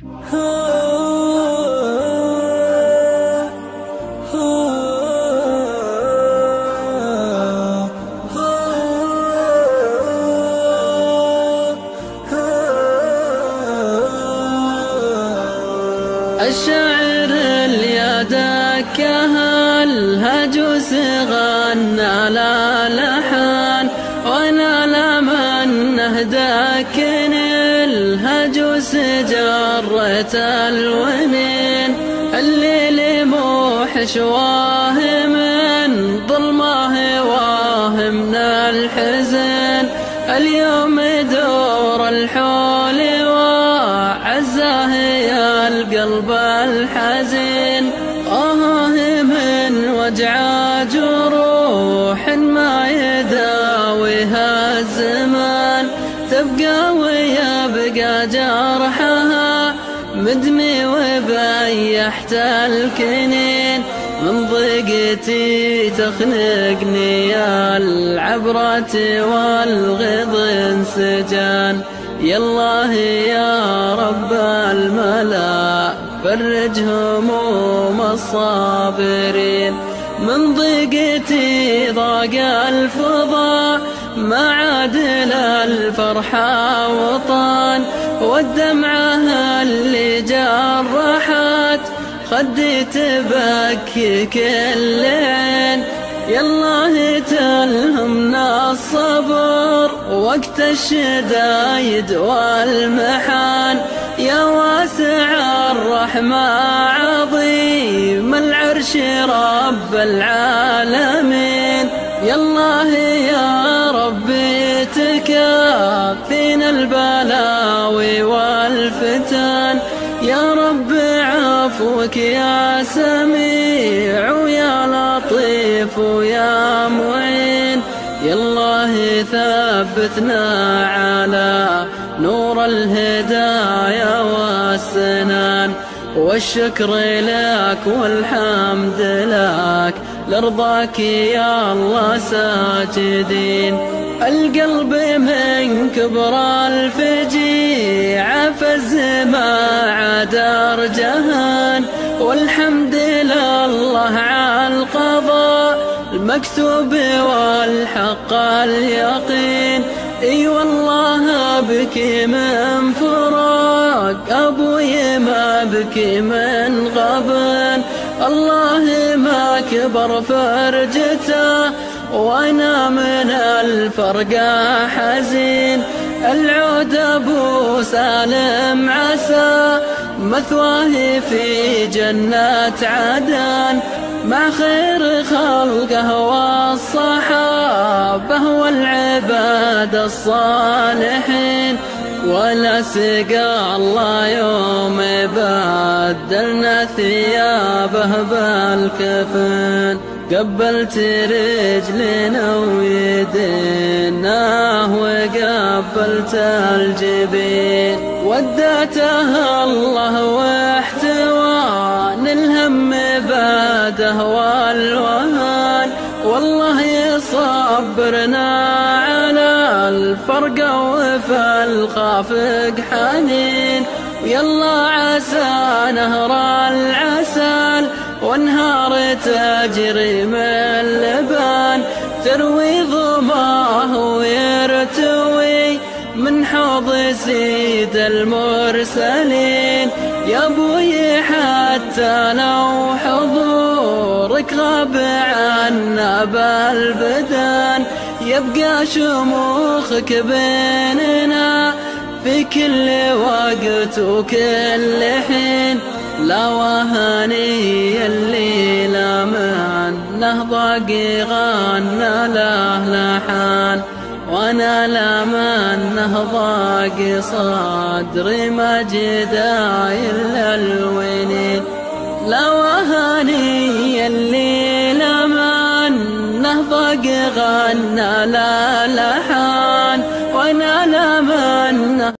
الشاعر اللي دكها الهجوس غنى لا لحن، وانا لمنه دكن الهجوس جرت الونين. الليل موحش واهم من ظلمه واهم الحزن، اليوم دور الحول وعزاه يا القلب الحزين. من وجع جروح ما يداويها الزمان، تبقى ويبقى جرحها مدمي وبيحت الكنين. من ضيقتي تخنقني العبرة والغض انسجان، يالله يا رب الملا فرج هموم الصابرين. من ضيقتي ضاق الفضاء ما عادل الفرحة وطان، والدمعة اللي جرحت خدي تبكي كل عين. يالله تلهمنا الصبر وقت الشدايد والمحان، يا واسع الرحمة عظيم العرش رب العالمين. يالله يا ربي تكافينا البلاوي والفتن، يا رب عفوك يا سميع ويا لطيف ويا معين. يالله ثبتنا على نور الهدايا والسنان، والشكر لك والحمد لك لرضاك يا الله ساجدين. القلب من كبر الفجيعة فز ما عاد جهان، والحمد لله على القضاء المكتوب والحق اليقين. اي والله بكي من فراق ابوي ما بكي من غبن، الله ما كبر فرجته وانا من الفرقة حزين. العود ابو سالم عسى مثواه في جنة عدن، مع خير خلقه والصحابة والعباد الصالحين. ولا سقى الله يوم بدلنا ثيابه بالكفن، قبلت رجلنا ويديناه وقبلت الجبين. ودعته الله واحتوان الهم بعده والوهان، والله يصبرنا على الفرقة وفي الخافق حنين. ويلا عسى نهر العسل وانهار تجري من لبان، تروي ظماه ويرتوي من حوض سيد المرسلين. يا ابوي حتى لو حضورك غاب عنا بالبدن، يبقى شموخك بيننا في كل وقت وكل حين. لا وهني اللي لا منه ضاقي غنى له لحان، وانا لا منه ضاقي صدري ما جدا الا الونين. لا وهني